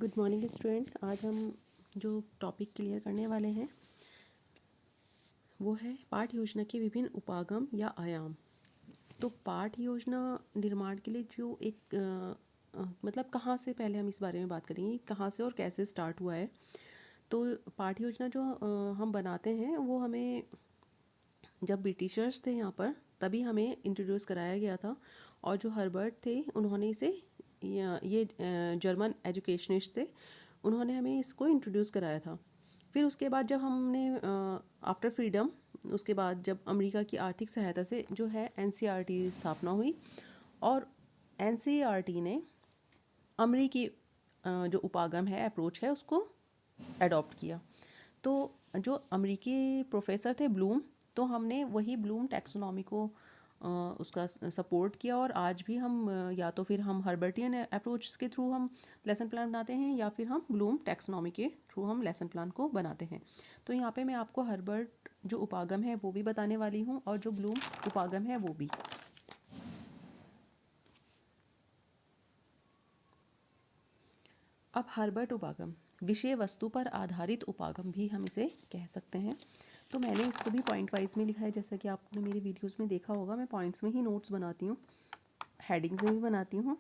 Good morning student. आज हम जो टॉपिक क्लियर करने वाले हैं वो है पाठ योजना के विभिन्न उपागम या आयाम। तो पाठ योजना निर्माण के लिए जो एक मतलब कहाँ से, पहले हम इस बारे में बात करेंगे कहाँ से और कैसे स्टार्ट हुआ है। तो पाठ योजना जो हम बनाते हैं वो हमें जब ब्रिटिशर्स थे यहाँ पर तभी हमें इंट्रोड्यूस कराया गया था। और जो हर्बर्ट थे उन्होंने इसे ये जर्मन एजुकेशनिस्ट थे, उन्होंने हमें इसको इंट्रोड्यूस कराया था। फिर उसके बाद जब हमने आफ्टर फ्रीडम, उसके बाद जब अमेरिका की आर्थिक सहायता से जो है एनसीईआरटी स्थापना हुई और एनसीईआरटी ने अमेरिकी जो उपागम है, अप्रोच है, उसको अडॉप्ट किया। तो जो अमेरिकी प्रोफेसर थे ब्लूम, तो हमने वही ब्लूम टैक्सोनॉमी को उसका सपोर्ट किया। और आज भी हम या तो फिर हम हर्बर्टियन अप्रोच के थ्रू हम लेसन प्लान बनाते हैं या फिर हम ब्लूम टैक्सोनॉमी के थ्रू हम लेसन प्लान को बनाते हैं। तो यहाँ पे मैं आपको हर्बर्ट जो उपागम है वो भी बताने वाली हूँ और जो ब्लूम उपागम है वो भी। अब हर्बर्ट उपागम विषय वस्तु पर आधारित उपागम भी हम इसे कह सकते हैं। तो मैंने इसको भी पॉइंट वाइज में लिखा है, जैसा कि आपने मेरी वीडियोस में देखा होगा। मैं पॉइंट्स में ही नोट्स बनाती हूँ, हेडिंग्स में भी बनाती हूँ,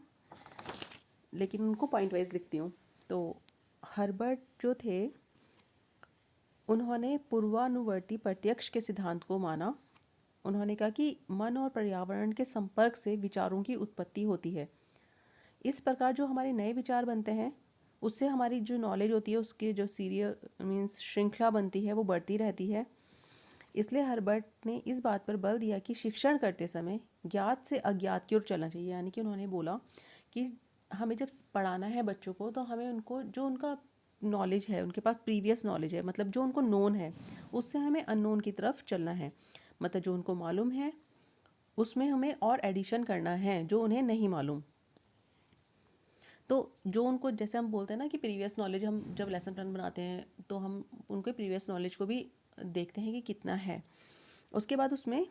लेकिन उनको पॉइंट वाइज लिखती हूँ। तो हर्बर्ट जो थे उन्होंने पूर्वानुवर्ती प्रत्यक्ष के सिद्धांत को माना। उन्होंने कहा कि मन और पर्यावरण के संपर्क से विचारों की उत्पत्ति होती है। इस प्रकार जो हमारे नए विचार बनते हैं उससे हमारी जो नॉलेज होती है उसकी जो सीरियल मीन्स श्रृंखला बनती है वो बढ़ती रहती है। इसलिए हर्बर्ट ने इस बात पर बल दिया कि शिक्षण करते समय ज्ञात से अज्ञात की ओर चलना चाहिए। यानी कि उन्होंने बोला कि हमें जब पढ़ाना है बच्चों को तो हमें उनको जो उनका नॉलेज है, उनके पास प्रीवियस नॉलेज है, मतलब जो उनको नोन है, उससे हमें अननोन की तरफ चलना है। मतलब जो उनको मालूम है उसमें हमें और एडिशन करना है जो उन्हें नहीं मालूम। तो जो उनको, जैसे हम बोलते हैं ना कि प्रीवियस नॉलेज, हम जब लेसन प्लान बनाते हैं तो हम उनके प्रीवियस नॉलेज को भी देखते हैं कि कितना है। उसके बाद उसमें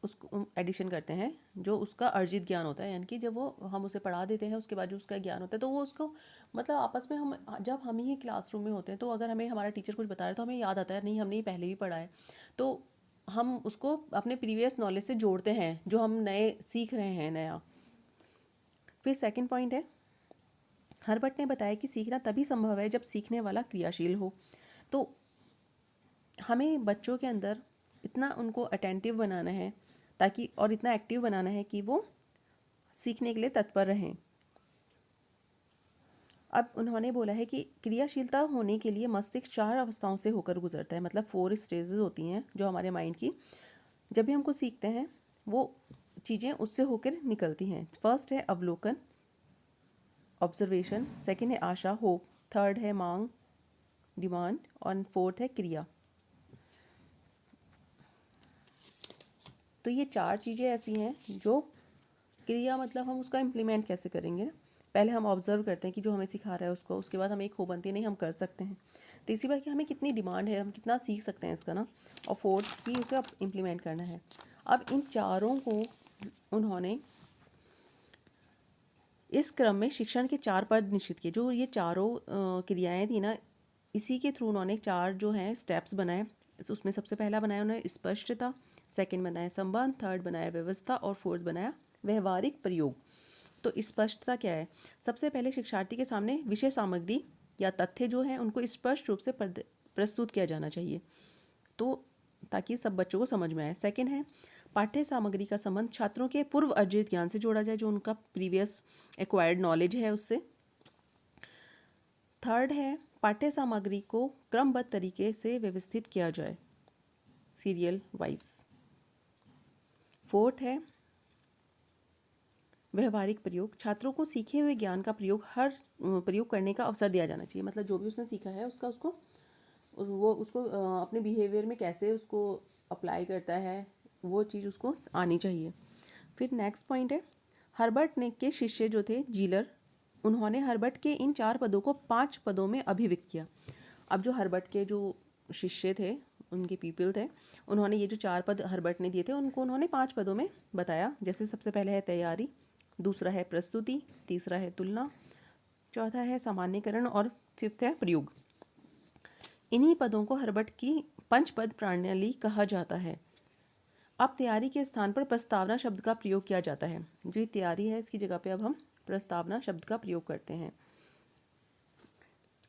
उसको एडिशन करते हैं जो उसका अर्जित ज्ञान होता है। यानी कि जब वो हम उसे पढ़ा देते हैं उसके बाद जो उसका ज्ञान होता है तो वो उसको मतलब आपस में हम जब हम ही क्लासरूम में होते हैं तो अगर हमें हमारा टीचर कुछ बता रहा है तो हमें याद आता है, नहीं हमने ये पहले भी पढ़ा है, तो हम उसको अपने प्रीवियस नॉलेज से जोड़ते हैं जो हम नए सीख रहे हैं नया। फिर सेकंड पॉइंट है, हर्बर्ट ने बताया कि सीखना तभी संभव है जब सीखने वाला क्रियाशील हो। तो हमें बच्चों के अंदर इतना उनको अटेंटिव बनाना है ताकि, और इतना एक्टिव बनाना है कि वो सीखने के लिए तत्पर रहें। अब उन्होंने बोला है कि क्रियाशीलता होने के लिए मस्तिष्क 4 अवस्थाओं से होकर गुजरता है, मतलब 4 स्टेजेस होती हैं जो हमारे माइंड की। जब भी हमको सीखते हैं वो चीज़ें उससे होकर निकलती हैं। फर्स्ट है अवलोकन, ऑब्जर्वेशन, सेकेंड है आशा, होप, थर्ड है मांग, डिमांड, और फोर्थ है क्रिया। तो ये 4 चीज़ें ऐसी हैं जो क्रिया, मतलब हम उसका इम्प्लीमेंट कैसे करेंगे। पहले हम ऑब्जर्व करते हैं कि जो हमें सिखा रहा है उसको, उसके बाद हमें एक हो बनती है नहीं हम कर सकते हैं। तीसरी बात कि हमें कितनी डिमांड है, हम कितना सीख सकते हैं इसका ना। और फोर्थ की उसे अब इम्प्लीमेंट करना है। अब इन चारों को उन्होंने इस क्रम में शिक्षण के 4 पद निश्चित किए। जो ये चारों क्रियाएं थी ना, इसी के थ्रू उन्होंने 4 जो हैं स्टेप्स बनाए। उसमें सबसे पहला बनाया उन्होंने स्पष्टता, सेकंड बनाया संबंध, थर्ड बनाया व्यवस्था और फोर्थ बनाया व्यवहारिक प्रयोग। तो स्पष्टता क्या है? सबसे पहले शिक्षार्थी के सामने विषय सामग्री या तथ्य जो है उनको स्पष्ट रूप से प्रस्तुत किया जाना चाहिए, तो ताकि सब बच्चों को समझ में आए। सेकंड है पाठ्य सामग्री का संबंध छात्रों के पूर्व अर्जित ज्ञान से जोड़ा जाए, जो उनका प्रीवियस एक्वायर्ड नॉलेज है उससे। थर्ड है पाठ्य सामग्री को क्रमबद्ध तरीके से व्यवस्थित किया जाए, सीरियल वाइज। फोर्थ है व्यवहारिक प्रयोग, छात्रों को सीखे हुए ज्ञान का प्रयोग करने का अवसर दिया जाना चाहिए। मतलब जो भी उसने सीखा है उसका उसको अपने बिहेवियर में कैसे उसको अप्लाई करता है वो चीज़ उसको आनी चाहिए। फिर नेक्स्ट पॉइंट है हर्बर्ट ने के शिष्य जो थे जीलर, उन्होंने हर्बर्ट के इन 4 पदों को 5 पदों में अभिव्यक्त किया। अब जो हर्बर्ट के जो शिष्य थे, उनके पीपल थे, उन्होंने ये जो 4 पद हर्बर्ट ने दिए थे उनको उन्होंने 5 पदों में बताया। जैसे सबसे पहले है तैयारी, दूसरा है प्रस्तुति, तीसरा है तुलना, चौथा है सामान्यकरण और फिफ्थ है प्रयोग। इन्हीं पदों को हर्बट की पंचपद प्रणाली कहा जाता है। अब तैयारी के स्थान पर प्रस्तावना शब्द का प्रयोग किया जाता है। जो ये तैयारी है इसकी जगह पे अब हम प्रस्तावना शब्द का प्रयोग करते हैं।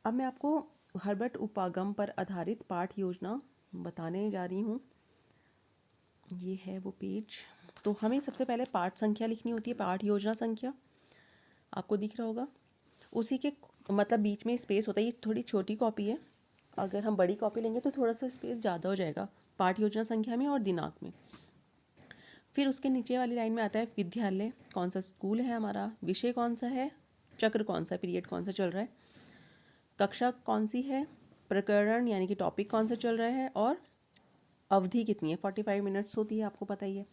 अब मैं आपको हर्बट उपागम पर आधारित पाठ योजना बताने जा रही हूँ। ये है वो पेज। तो हमें सबसे पहले पाठ संख्या लिखनी होती है, पाठ योजना संख्या आपको दिख रहा होगा। उसी के मतलब बीच में स्पेस होता है। ये थोड़ी छोटी कॉपी है, अगर हम बड़ी कॉपी लेंगे तो थोड़ा सा स्पेस ज़्यादा हो जाएगा पाठ योजना संख्या में और दिनांक में। फिर उसके नीचे वाली लाइन में आता है विद्यालय, कौन सा स्कूल है हमारा, विषय कौन सा है, चक्र कौन सा, पीरियड कौन सा चल रहा है, कक्षा कौन सी है, प्रकरण यानी कि टॉपिक कौन सा चल रहा है, और अवधि कितनी है, 45 मिनट्स होती है, आपको पता ही है।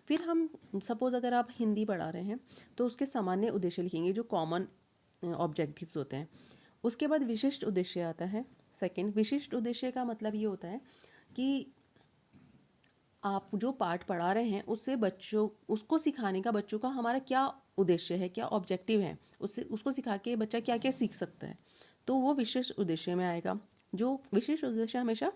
फिर हम सपोज़ अगर आप हिंदी पढ़ा रहे हैं तो उसके सामान्य उद्देश्य लिखेंगे जो कॉमन ऑब्जेक्टिव्स होते हैं। उसके बाद विशिष्ट उद्देश्य आता है सेकंड। विशिष्ट उद्देश्य का मतलब ये होता है कि आप जो पाठ पढ़ा रहे हैं उससे बच्चों उसको सिखाने का बच्चों का हमारा क्या उद्देश्य है, क्या ऑब्जेक्टिव है, उससे उसको सिखा के बच्चा क्या क्या सीख सकता है, तो वो विशिष्ट उद्देश्य में आएगा। जो विशिष्ट उद्देश्य हमेशा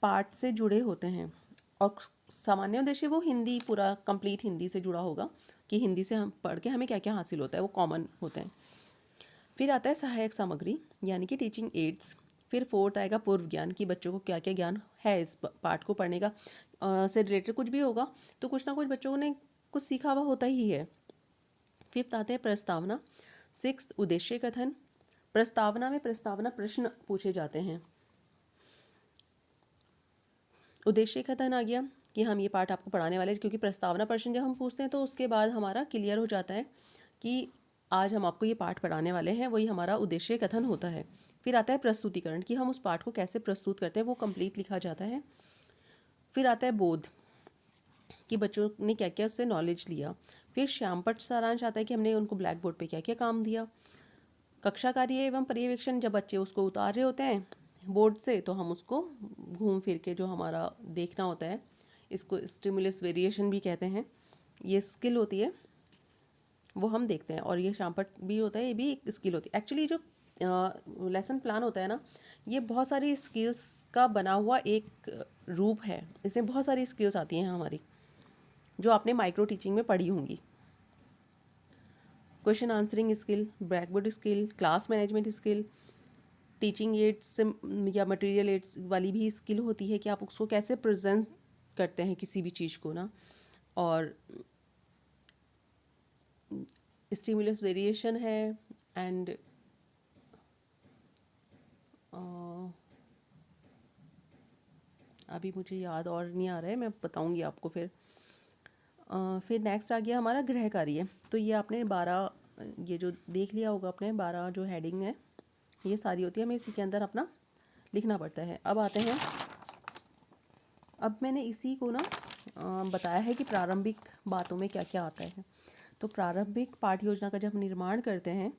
पाठ से जुड़े होते हैं, और सामान्य उद्देश्य वो हिंदी पूरा कंप्लीट हिंदी से जुड़ा होगा कि हिंदी से हम पढ़ के हमें क्या क्या हासिल होता है, वो कॉमन होते हैं। फिर आता है सहायक सामग्री यानी कि टीचिंग एड्स। फिर फोर्थ आएगा पूर्व ज्ञान कि बच्चों को क्या क्या ज्ञान है इस पाठ को पढ़ने का से रिलेटेड कुछ भी होगा तो कुछ ना कुछ बच्चों ने कुछ सीखा हुआ होता ही है। फिफ्थ आते हैं प्रस्तावना। सिक्स्थ उद्देश्य कथन। प्रस्तावना में प्रस्तावना प्रश्न पूछे जाते हैं। उद्देश्य कथन आ गया कि हम ये पाठ आपको पढ़ाने वाले हैं, क्योंकि प्रस्तावना प्रश्न जब हम पूछते हैं तो उसके बाद हमारा क्लियर हो जाता है कि आज हम आपको ये पाठ पढ़ाने वाले हैं, वही हमारा उद्देश्य कथन होता है। फिर आता है प्रस्तुतिकरण कि हम उस पाठ को कैसे प्रस्तुत करते हैं, वो कंप्लीट लिखा जाता है। फिर आता है बोध कि बच्चों ने क्या क्या उससे नॉलेज लिया। फिर श्यामपट्ट सारांश आता है कि हमने उनको ब्लैक बोर्ड पे क्या क्या काम दिया। कक्षा कार्य एवं पर्यवेक्षण, जब बच्चे उसको उतार रहे होते हैं बोर्ड से तो हम उसको घूम फिर के जो हमारा देखना होता है, इसको स्टिमुलस वेरिएशन भी कहते हैं, ये स्किल होती है वो हम देखते हैं। और ये श्यामपट्ट भी होता है, ये भी एक स्किल होती है। एक्चुअली जो लेसन प्लान होता है ना, ये बहुत सारी स्किल्स का बना हुआ एक रूप है। इसमें बहुत सारी स्किल्स आती हैं हमारी जो आपने माइक्रो टीचिंग में पढ़ी होंगी। Question answering skill, blackboard skill, class management skill, teaching ads या मटेरियल एड्स वाली भी स्किल होती है कि आप उसको कैसे प्रेजेंट करते हैं किसी भी चीज़ को ना। और स्टिमुलस वेरिएशन है एंड अभी मुझे याद और नहीं आ रहा है, मैं बताऊंगी आपको फिर। फिर नेक्स्ट आ गया हमारा गृह कार्य। तो ये आपने 12 ये जो देख लिया होगा आपने 12 जो हेडिंग है ये सारी होती है, हमें इसी के अंदर अपना लिखना पड़ता है। अब आते हैं, अब मैंने इसी को ना बताया है कि प्रारंभिक बातों में क्या क्या आता है। तो प्रारंभिक पाठ योजना का जब हम निर्माण करते हैं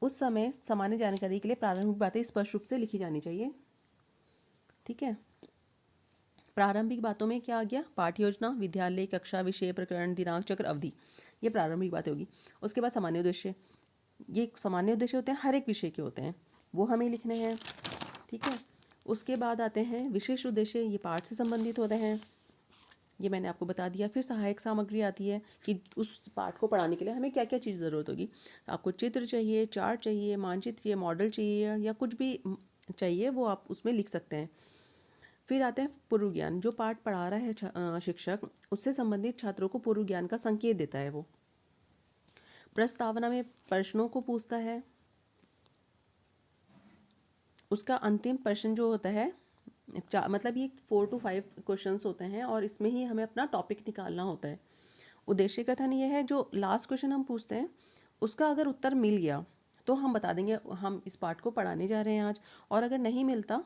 उस समय सामान्य जानकारी के लिए प्रारंभिक बातें स्पष्ट रूप से लिखी जानी चाहिए। ठीक है, प्रारंभिक बातों में क्या आ गया, पाठ योजना, विद्यालय, कक्षा, विषय, प्रकरण, दिनांक, चक्र, अवधि, ये प्रारंभिक बातें होगी। उसके बाद सामान्य उद्देश्य, ये सामान्य उद्देश्य होते हैं, हर एक विषय के होते हैं, वो हमें लिखने हैं। ठीक है, उसके बाद आते हैं विशेष उद्देश्य, ये पाठ से संबंधित होते हैं, ये मैंने आपको बता दिया। फिर सहायक सामग्री आती है कि उस पाठ को पढ़ाने के लिए हमें क्या क्या चीज़ ज़रूरत होगी। आपको चित्र चाहिए, चार्ट चाहिए, मानचित्र चाहिए, मॉडल चाहिए, या कुछ भी चाहिए वो आप उसमें लिख सकते हैं। फिर आते हैं पूर्व ज्ञान, जो पाठ पढ़ा रहा है शिक्षक उससे संबंधित छात्रों को पूर्व ज्ञान का संकेत देता है वो। प्रस्तावना में प्रश्नों को पूछता है, उसका अंतिम प्रश्न जो होता है मतलब ये 4 to 5 क्वेश्चंस होते हैं और इसमें ही हमें अपना टॉपिक निकालना होता है। उद्देश्य कथन ये है, जो लास्ट क्वेश्चन हम पूछते हैं उसका अगर उत्तर मिल गया तो हम बता देंगे हम इस पाठ को पढ़ाने जा रहे हैं आज, और अगर नहीं मिलता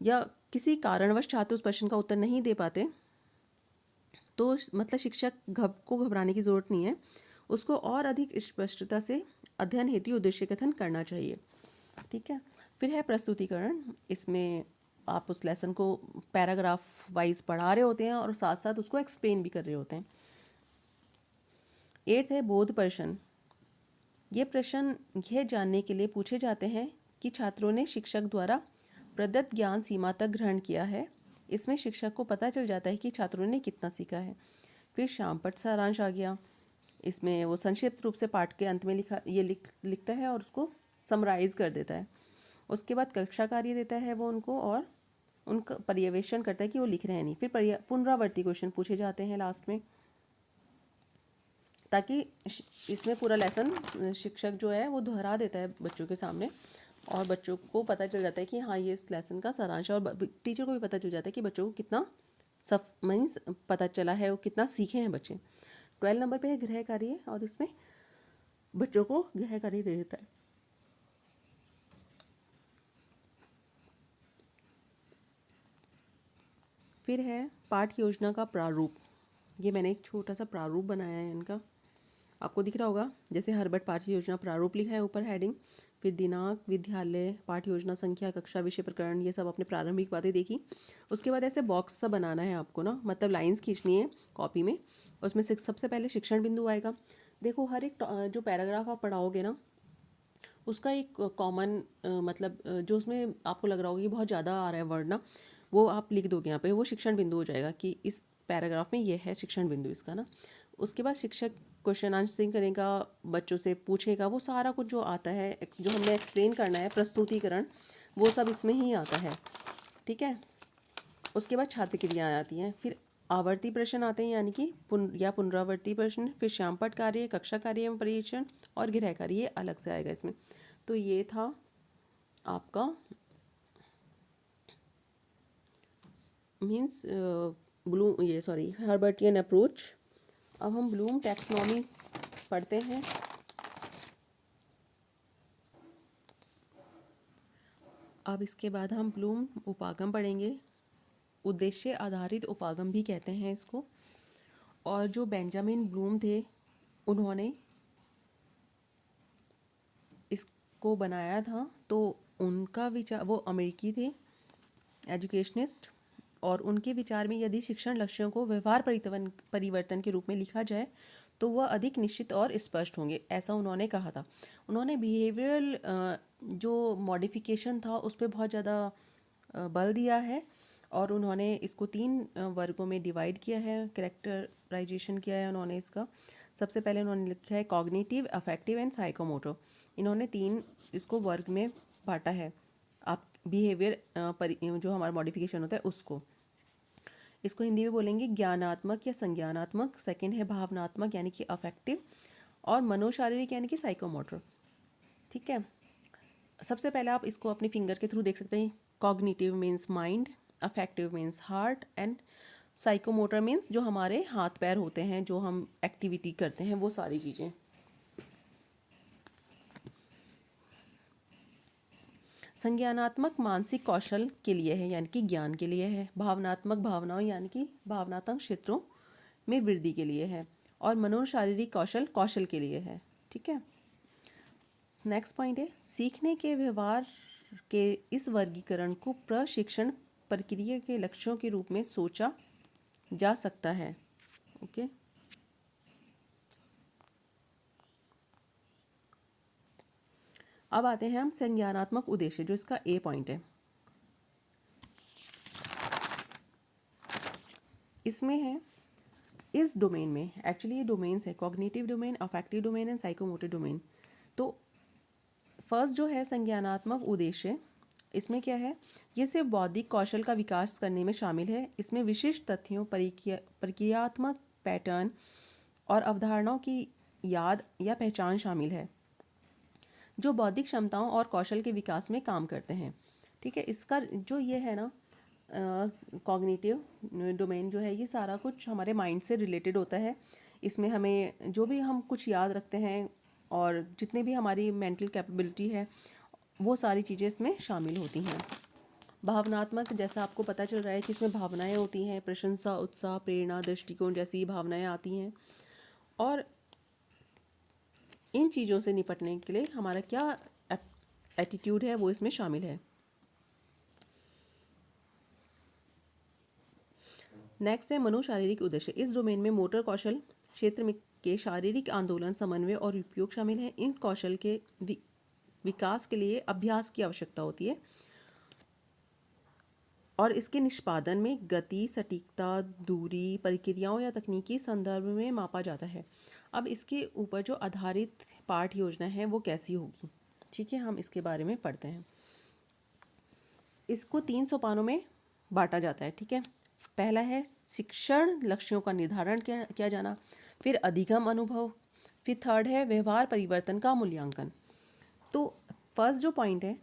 या किसी कारणवश छात्र उस प्रश्न का उत्तर नहीं दे पाते तो मतलब शिक्षक को घबराने की ज़रूरत नहीं है, उसको और अधिक स्पष्टता से अध्ययन हेतु उद्देश्य कथन करना चाहिए। ठीक है, फिर है प्रस्तुतिकरण, इसमें आप उस लेसन को पैराग्राफ वाइज पढ़ा रहे होते हैं और साथ साथ उसको एक्सप्लेन भी कर रहे होते हैं। 8th है बोध प्रश्न, ये प्रश्न यह जानने के लिए पूछे जाते हैं कि छात्रों ने शिक्षक द्वारा प्रदत्त ज्ञान सीमा तक ग्रहण किया है। इसमें शिक्षक को पता चल जाता है कि छात्रों ने कितना सीखा है। फिर शामपट सारांश आ गया। इसमें वो संक्षिप्त रूप से पाठ के अंत में लिखता है और उसको समराइज कर देता है। उसके बाद कक्षा कार्य देता है वो उनको, और उनका पर्यवेक्षण करता है कि वो लिख रहे हैं नहीं। फिर पुनरावर्ती क्वेश्चन पूछे जाते हैं लास्ट में, ताकि इसमें पूरा लेसन शिक्षक जो है वो दोहरा देता है बच्चों के सामने, और बच्चों को पता चल जाता है कि हाँ ये इस लेसन का सारांश है, और टीचर को भी पता चल जाता है कि बच्चों को कितना मीन्स पता चला है, वो कितना सीखे हैं बच्चे। 12 नंबर पे है गृह कार्य, और इसमें बच्चों को गृह कार्य दे देता है। फिर है पाठ योजना का प्रारूप। ये मैंने एक छोटा सा प्रारूप बनाया है इनका, आपको दिख रहा होगा, जैसे हर्बट पाठ्य योजना प्रारूप लिखा है ऊपर हेडिंग, फिर दिनांक, विद्यालय, पाठ्य योजना संख्या, कक्षा, विषय, प्रकरण, ये सब अपने प्रारंभिक बातें देखी। उसके बाद ऐसे बॉक्स सा बनाना है आपको ना, मतलब लाइंस खींचनी है कॉपी में। उसमें से सबसे पहले शिक्षण बिंदु आएगा। देखो हर एक जो पैराग्राफ आप पढ़ाओगे ना, उसका एक कॉमन मतलब जो उसमें आपको लग रहा होगा कि बहुत ज़्यादा आ रहा है वर्ड ना, वो आप लिख दोगे यहाँ पे, वो शिक्षण बिंदु हो जाएगा कि इस पैराग्राफ में ये है शिक्षण बिंदु इसका ना। उसके बाद शिक्षक क्वेश्चन आंसरिंग करेगा, बच्चों से पूछेगा, वो सारा कुछ जो आता है, जो हमने एक्सप्लेन करना है, प्रस्तुतिकरण, वो सब इसमें ही आता है। ठीक है। उसके बाद छात्र क्रियाएँ आती हैं, फिर आवर्ती प्रश्न आते हैं, यानी कि पुनरावर्ती प्रश्न, फिर श्यामपट कार्य, कक्षा कार्य एवं परीक्षण, और गृह कार्य, ये अलग से आएगा इसमें। तो ये था आपका मीन्स हर्बर्टियन अप्रोच। अब हम ब्लूम टैक्सोनॉमी पढ़ते हैं। अब इसके बाद हम ब्लूम उपागम पढ़ेंगे। उद्देश्य आधारित उपागम भी कहते हैं इसको। और जो बेंजामिन ब्लूम थे, उन्होंने इसको बनाया था, तो उनका विचार, वो अमेरिकी थे एजुकेशनिस्ट, और उनके विचार में यदि शिक्षण लक्ष्यों को व्यवहार परिवर्तन के रूप में लिखा जाए तो वह अधिक निश्चित और स्पष्ट होंगे, ऐसा उन्होंने कहा था। उन्होंने बिहेवियरल जो मॉडिफिकेशन था उस पर बहुत ज़्यादा बल दिया है, और उन्होंने इसको 3 वर्गों में डिवाइड किया है, कैरेक्टराइजेशन किया है उन्होंने इसका। सबसे पहले उन्होंने लिखा है कॉग्निटिव, अफेक्टिव एंड साइकोमोटर। इन्होंने 3 इसको वर्ग में बांटा है। आप बिहेवियर जो हमारा मॉडिफिकेशन होता है उसको, इसको हिंदी में बोलेंगे ज्ञानात्मक या संज्ञानात्मक। सेकंड है भावनात्मक यानी कि अफेक्टिव, और मनोशारीरिक यानी कि साइकोमोटर। ठीक है। सबसे पहले आप इसको अपने फिंगर के थ्रू देख सकते हैं। Cognitive means mind, affective means heart, and psychomotor means जो हमारे हाथ पैर होते हैं, जो हम एक्टिविटी करते हैं, वो सारी चीज़ें। संज्ञानात्मक मानसिक कौशल के लिए है, यानी कि ज्ञान के लिए है। भावनात्मक भावनाओं यानी कि भावनात्मक क्षेत्रों में वृद्धि के लिए है। और मनोशारीरिक कौशल कौशल के लिए है। ठीक है। नेक्स्ट पॉइंट है सीखने के व्यवहार के इस वर्गीकरण को प्रशिक्षण प्रक्रिया के लक्ष्यों के रूप में सोचा जा सकता है। ओके। अब आते हैं हम संज्ञानात्मक उद्देश्य, जो इसका ए पॉइंट है। इसमें है इस डोमेन में, एक्चुअली ये डोमेन्स है, cognitive domain, affective domain and psychomotor domain. तो फर्स्ट जो है संज्ञानात्मक उद्देश्य, इसमें क्या है, ये सिर्फ बौद्धिक कौशल का विकास करने में शामिल है। इसमें विशिष्ट तथ्यों, प्रक्रियात्मक पैटर्न और अवधारणाओं की याद या पहचान शामिल है, जो बौद्धिक क्षमताओं और कौशल के विकास में काम करते हैं। ठीक है। इसका जो ये है ना कॉग्निटिव डोमेन जो है, ये सारा कुछ हमारे माइंड से रिलेटेड होता है। इसमें हमें जो भी हम कुछ याद रखते हैं और जितने भी हमारी मेंटल कैपेबिलिटी है, वो सारी चीज़ें इसमें शामिल होती हैं। भावनात्मक, जैसा आपको पता चल रहा है कि इसमें भावनाएं होती हैं, प्रशंसा, उत्साह, प्रेरणा, दृष्टिकोण जैसी भावनाएं आती हैं। और इन चीज़ों से निपटने के लिए हमारा क्या एटीट्यूड है, वो इसमें शामिल है। नेक्स्ट है मनोशारीरिक उद्देश्य। इस डोमेन में मोटर कौशल क्षेत्र में के शारीरिक आंदोलन, समन्वय और उपयोग शामिल हैं। इन कौशल के विकास के लिए अभ्यास की आवश्यकता होती है और इसके निष्पादन में गति, सटीकता, दूरी, प्रक्रियाओं या तकनीकी संदर्भ में मापा जाता है। अब इसके ऊपर जो आधारित पाठ योजना है वो कैसी होगी, ठीक है, हम इसके बारे में पढ़ते हैं। इसको 3 सोपानों में बांटा जाता है, ठीक है। पहला है शिक्षण लक्ष्यों का निर्धारण किया जाना, फिर अधिगम अनुभव, फिर थर्ड है व्यवहार परिवर्तन का मूल्यांकन। तो फर्स्ट जो पॉइंट है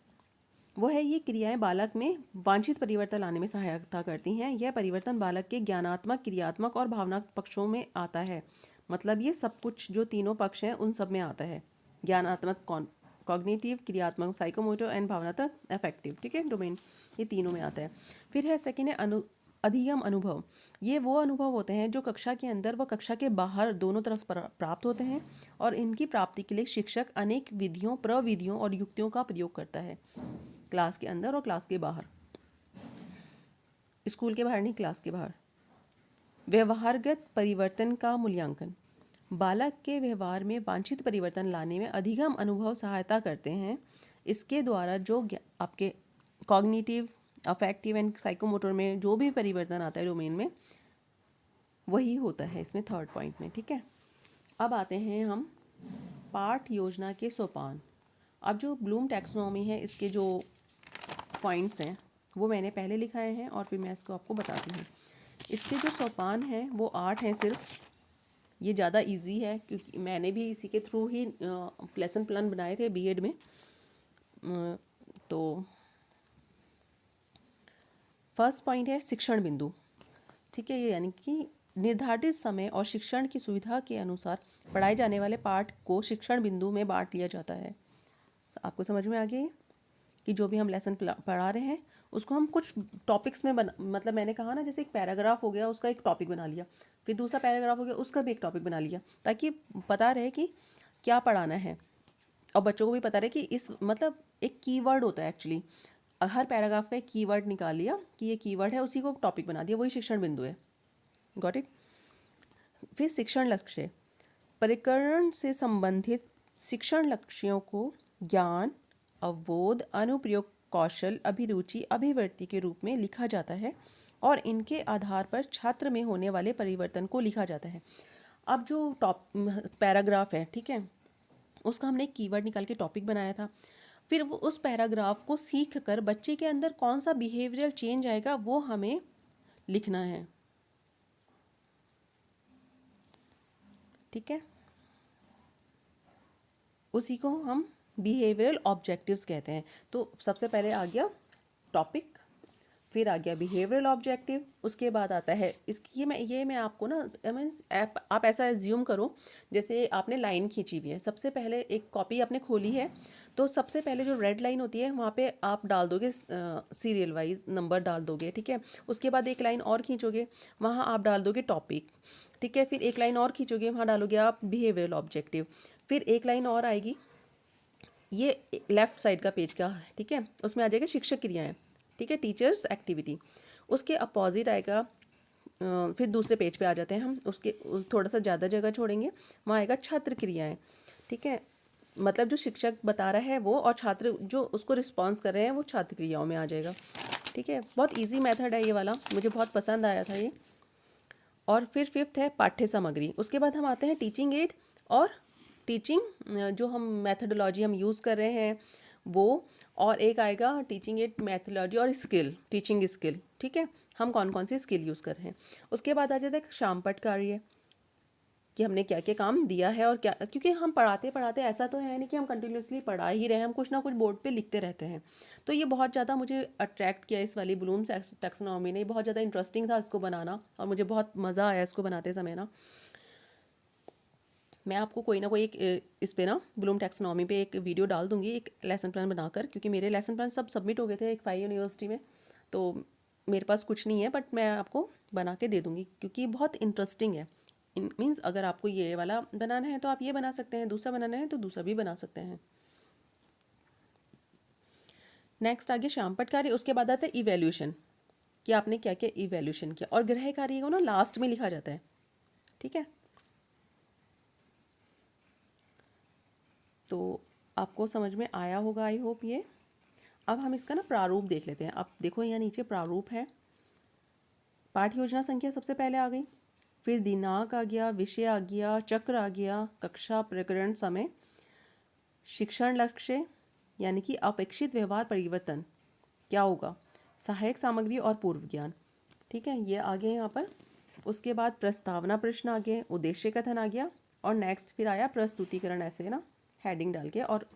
वो है ये क्रियाएं बालक में वांछित परिवर्तन लाने में सहायता करती हैं। यह परिवर्तन बालक के ज्ञानात्मक, क्रियात्मक और भावनात्मक पक्षों में आता है। मतलब ये सब कुछ जो तीनों पक्ष हैं उन सब में आता है। ज्ञानात्मक कॉग्निटिव, क्रियात्मक साइकोमोटर एंड भावनात्मक अफेक्टिव, ठीक है, डोमेन, ये तीनों में आता है। फिर है सेकेंड है अधिगम अनुभव। ये वो अनुभव होते हैं जो कक्षा के अंदर व कक्षा के बाहर दोनों तरफ प्राप्त होते हैं और इनकी प्राप्ति के लिए शिक्षक अनेक विधियों, प्रविधियों और युक्तियों का प्रयोग करता है, क्लास के अंदर और क्लास के बाहर, स्कूल के बाहर नहीं, क्लास के बाहर। व्यवहारगत परिवर्तन का मूल्यांकन। बालक के व्यवहार में वांछित परिवर्तन लाने में अधिगम अनुभव सहायता करते हैं। इसके द्वारा जो आपके कॉग्निटिव, अफेक्टिव एंड साइकोमोटर में जो भी परिवर्तन आता है डोमेन में, वही होता है इसमें थर्ड पॉइंट में, ठीक है। अब आते हैं हम पाठ योजना के सोपान। अब जो ब्लूम टैक्सोनॉमी है, इसके जो पॉइंट्स हैं वो मैंने पहले लिखाए हैं और फिर मैं इसको आपको बताती हूँ। इसके जो सोपान हैं वो 8 हैं सिर्फ। ये ज़्यादा इजी है क्योंकि मैंने भी इसी के थ्रू ही लेसन प्लान बनाए थे बीएड में। तो फर्स्ट पॉइंट है शिक्षण बिंदु, ठीक है। ये यानी कि निर्धारित समय और शिक्षण की सुविधा के अनुसार पढ़ाए जाने वाले पाठ को शिक्षण बिंदु में बांट लिया जाता है। आपको समझ में आ गया कि जो भी हम लेसन पढ़ा रहे हैं उसको हम कुछ टॉपिक्स में मतलब मैंने कहा ना, जैसे एक पैराग्राफ हो गया उसका एक टॉपिक बना लिया, फिर दूसरा पैराग्राफ हो गया उसका भी एक टॉपिक बना लिया, ताकि पता रहे कि क्या पढ़ाना है और बच्चों को भी पता रहे कि इस मतलब एक कीवर्ड होता है एक्चुअली। हर पैराग्राफ का एक कीवर्ड निकाल लिया कि ये कीवर्ड है, उसी को टॉपिक बना दिया, वही शिक्षण बिंदु है। Got it. फिर शिक्षण लक्ष्य। परिकरण से संबंधित शिक्षण लक्ष्यों को ज्ञान, अवबोध, अनुप्रयोग, कौशल, अभिरुचि, अभिवृत्ति के रूप में लिखा जाता है और इनके आधार पर छात्र में होने वाले परिवर्तन को लिखा जाता है। अब जो पैराग्राफ है, ठीक है, उसका हमने एक कीवर्ड निकाल के टॉपिक बनाया था। फिर वो उस पैराग्राफ को सीख कर बच्चे के अंदर कौन सा बिहेवियरल चेंज आएगा वो हमें लिखना है, ठीक है। उसी को हम बिहेवियरल ऑब्जेक्टिव्स कहते हैं। तो सबसे पहले आ गया टॉपिक, फिर आ गया बिहेवियरल ऑब्जेक्टिव, उसके बाद आता है इसकी ये मैं आपको ना मीन्स आप ऐसा एज्यूम करो जैसे आपने लाइन खींची हुई है। सबसे पहले एक कॉपी आपने खोली है, तो सबसे पहले जो रेड लाइन होती है वहाँ पे आप डाल दोगे सीरियल वाइज नंबर डाल दोगे, ठीक है। उसके बाद एक लाइन और खींचोगे, वहाँ आप डाल दोगे टॉपिक, ठीक है। फिर एक लाइन और खींचोगे, वहाँ डालोगे आप बिहेवियरल ऑब्जेक्टिव। फिर एक लाइन और आएगी, ये लेफ्ट साइड का पेज का, ठीक है, उसमें आ जाएगा शिक्षक क्रियाएं, ठीक है, टीचर्स एक्टिविटी। उसके अपोजिट आएगा फिर दूसरे पेज पे आ जाते हैं हम, उसके थोड़ा सा ज़्यादा जगह छोड़ेंगे, वहाँ आएगा छात्र क्रियाएं, ठीक है। मतलब जो शिक्षक बता रहा है वो और छात्र जो उसको रिस्पॉन्स कर रहे हैं वो छात्र क्रियाओं में आ जाएगा, ठीक है। बहुत ईजी मेथड है ये वाला, मुझे बहुत पसंद आया था ये। और फिर फिफ्थ है पाठ्य सामग्री। उसके बाद हम आते हैं टीचिंग एड और टीचिंग जो हम मेथडोलॉजी हम यूज़ कर रहे हैं वो, और एक आएगा टीचिंग एड मेथडोलॉजी और स्किल, टीचिंग स्किल, ठीक है, हम कौन कौन सी स्किल यूज़ कर रहे हैं। उसके बाद आ जाता है शामपट कार्य कि हमने क्या क्या काम दिया है और क्या, क्योंकि हम पढ़ाते पढ़ाते ऐसा तो है नहीं कि हम कंटिन्यूसली पढ़ा ही रहे हैं, हम कुछ ना कुछ बोर्ड पे लिखते रहते हैं। तो ये बहुत ज़्यादा मुझे अट्रैक्ट किया इस वाली ब्लूम टैक्सोनॉमी ने, बहुत ज़्यादा इंटरेस्टिंग था इसको बनाना और मुझे बहुत मज़ा आया इसको बनाते समय ना। मैं आपको कोई ना कोई एक इस पे ना ब्लूम टैक्सोनॉमी पे एक वीडियो डाल दूंगी, एक लेसन प्लान बनाकर, क्योंकि मेरे लेसन प्लान सब सबमिट हो गए थे एक 5 यूनिवर्सिटी में, तो मेरे पास कुछ नहीं है, बट मैं आपको बना के दे दूंगी क्योंकि बहुत इंटरेस्टिंग है। मीन्स अगर आपको ये वाला बनाना है तो आप ये बना सकते हैं, दूसरा बनाना है तो दूसरा भी बना सकते हैं। नेक्स्ट आगे शामपट कार्य। उसके बाद आता है इवैल्यूएशन कि आपने क्या क्या इवैल्यूएशन किया, और गृह कार्य को ना लास्ट में लिखा जाता है, ठीक है। तो आपको समझ में आया होगा आई होप ये। अब हम इसका ना प्रारूप देख लेते हैं। अब देखो यहाँ नीचे प्रारूप है। पाठ योजना संख्या सबसे पहले आ गई, फिर दिनांक आ गया, विषय आ गया, चक्र आ गया, कक्षा, प्रकरण, समय, शिक्षण लक्ष्य यानी कि अपेक्षित व्यवहार परिवर्तन क्या होगा, सहायक सामग्री और पूर्व ज्ञान। ठीक है, ये आ गए यहाँ पर। उसके बाद प्रस्तावना प्रश्न आ गए, उद्देश्य कथन आ गया, और नेक्स्ट फिर आया प्रस्तुतिकरण, ऐसे ना हेडिंग डाल के। और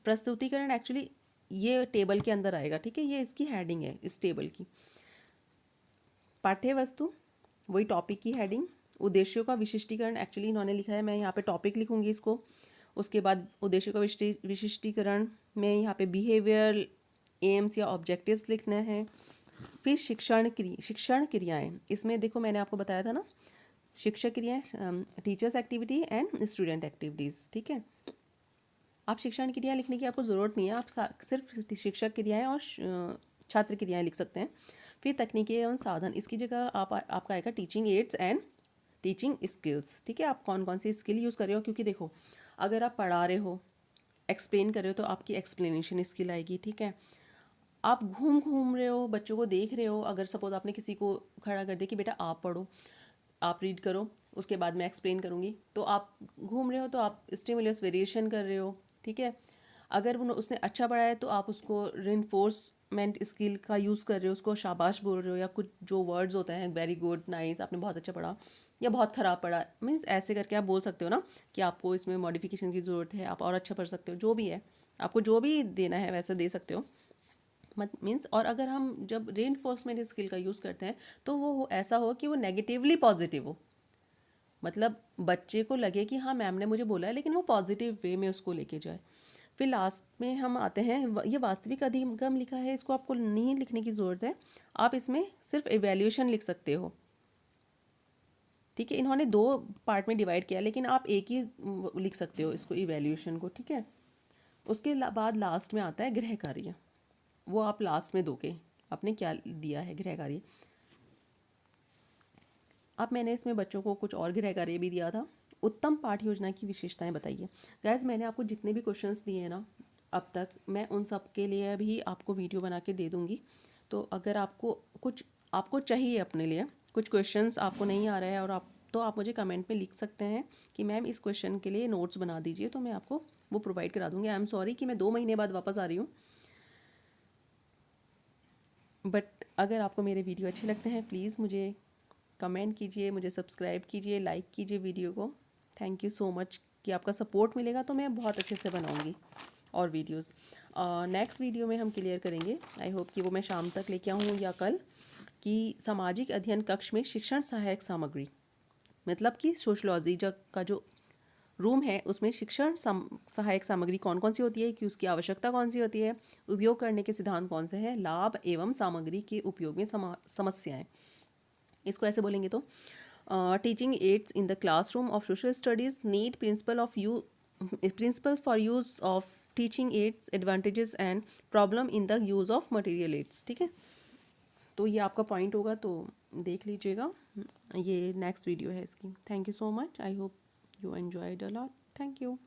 प्रस्तुतिकरण एक्चुअली ये टेबल के अंदर आएगा। ठीक है, ये इसकी हेडिंग है इस टेबल की। पाठ्य वस्तु वही टॉपिक की हेडिंग। उद्देश्यों का विशिष्टीकरण एक्चुअली इन्होंने लिखा है, मैं यहाँ पे टॉपिक लिखूंगी इसको। उसके बाद उद्देश्यों का विशिष्टीकरण में यहाँ पे बिहेवियर, एम्स या ऑब्जेक्टिव्स लिखना है। फिर शिक्षण क्रियाएं, इसमें देखो मैंने आपको बताया था ना, शिक्षक क्रियाएं, teachers activity and student activities. ठीक है, आप शिक्षण क्रियाएं लिखने की आपको ज़रूरत नहीं है, आप सिर्फ शिक्षक क्रियाएं और छात्र क्रियाएं लिख सकते हैं। फिर तकनीकी एवं साधन, इसकी जगह आपका आएगा teaching ads and teaching skills. ठीक है, आप कौन कौन सी स्किल यूज़ कर रहे हो, क्योंकि देखो अगर आप पढ़ा रहे हो, एक्सप्लेन कर रहे हो, तो आपकी एक्सप्लेनेशन स्किल आएगी। ठीक है, आप घूम रहे हो, बच्चों को देख रहे हो, अगर सपोज आपने किसी को खड़ा कर दिया कि बेटा आप पढ़ो, आप रीड करो, उसके बाद मैं एक्सप्लेन करूँगी, तो आप घूम रहे हो, तो आप स्टिमुलस वेरिएशन कर रहे हो। ठीक है, अगर उसने अच्छा पढ़ा है तो आप उसको रिइंफोर्समेंट स्किल का यूज़ कर रहे हो, उसको शाबाश बोल रहे हो, या कुछ जो वर्ड्स होते हैं वेरी गुड, नाइस, आपने बहुत अच्छा पढ़ा, या बहुत ख़राब पढ़ा, मीन्स ऐसे करके आप बोल सकते हो ना कि आपको इसमें मॉडिफिकेशन की ज़रूरत है, आप और अच्छा पढ़ सकते हो, जो भी है आपको जो भी देना है वैसा दे सकते हो। मत मीन्स, और अगर हम जब रेनफोर्समेंट स्किल का यूज़ करते हैं तो वो ऐसा हो कि वो नेगेटिवली पॉजिटिव हो, मतलब बच्चे को लगे कि हाँ मैम ने मुझे बोला है, लेकिन वो पॉजिटिव वे में उसको लेके जाए। फिर लास्ट में हम आते हैं, ये वास्तविक अधिगम लिखा है, इसको आपको नहीं लिखने की ज़रूरत है, आप इसमें सिर्फ एवेल्यूशन लिख सकते हो। ठीक है, इन्होंने 2 पार्ट में डिवाइड किया, लेकिन आप एक ही लिख सकते हो इसको, इवेल्यूशन को। ठीक है, उसके बाद लास्ट में आता है गृह कार्य, वो आप लास्ट में दोगे आपने क्या दिया है गृह कार्य। अब मैंने इसमें बच्चों को कुछ और गृह कार्य भी दिया था। उत्तम पाठ योजना की विशेषताएं बताइए। गाइस, मैंने आपको जितने भी क्वेश्चंस दिए हैं ना अब तक, मैं उन सब के लिए भी आपको वीडियो बना के दे दूँगी। तो अगर आपको चाहिए अपने लिए कुछ क्वेश्चंस आपको नहीं आ रहा है, और आप मुझे कमेंट में लिख सकते हैं कि मैम इस क्वेश्चन के लिए नोट्स बना दीजिए, तो मैं आपको वो प्रोवाइड करा दूँगी। आई एम सॉरी कि मैं 2 महीने बाद वापस आ रही हूँ, बट अगर आपको मेरे वीडियो अच्छे लगते हैं प्लीज़ मुझे कमेंट कीजिए, मुझे सब्सक्राइब कीजिए, लाइक कीजिए वीडियो को। थैंक यू सो मच कि आपका सपोर्ट मिलेगा तो मैं बहुत अच्छे से बनाऊंगी और वीडियोस। नेक्स्ट वीडियो में हम क्लियर करेंगे, आई होप कि वो मैं शाम तक लेके आऊँ या कल, कि सामाजिक अध्ययन कक्ष में शिक्षण सहायक सामग्री, मतलब कि सोशलॉजी का जो रूम है उसमें शिक्षण सहायक सामग्री कौन कौन सी होती है, कि उसकी आवश्यकता कौन सी होती है, उपयोग करने के सिद्धांत कौन से हैं, लाभ एवं सामग्री के उपयोग में समस्याएं, इसको ऐसे बोलेंगे तो teaching aids in the classroom of social studies, need principles for use of teaching aids, advantages and problem in the use of material aids. ठीक है, तो ये आपका पॉइंट होगा, तो देख लीजिएगा, ये नेक्स्ट वीडियो है इसकी। Thank you so much, I hope you enjoyed a lot, thank you.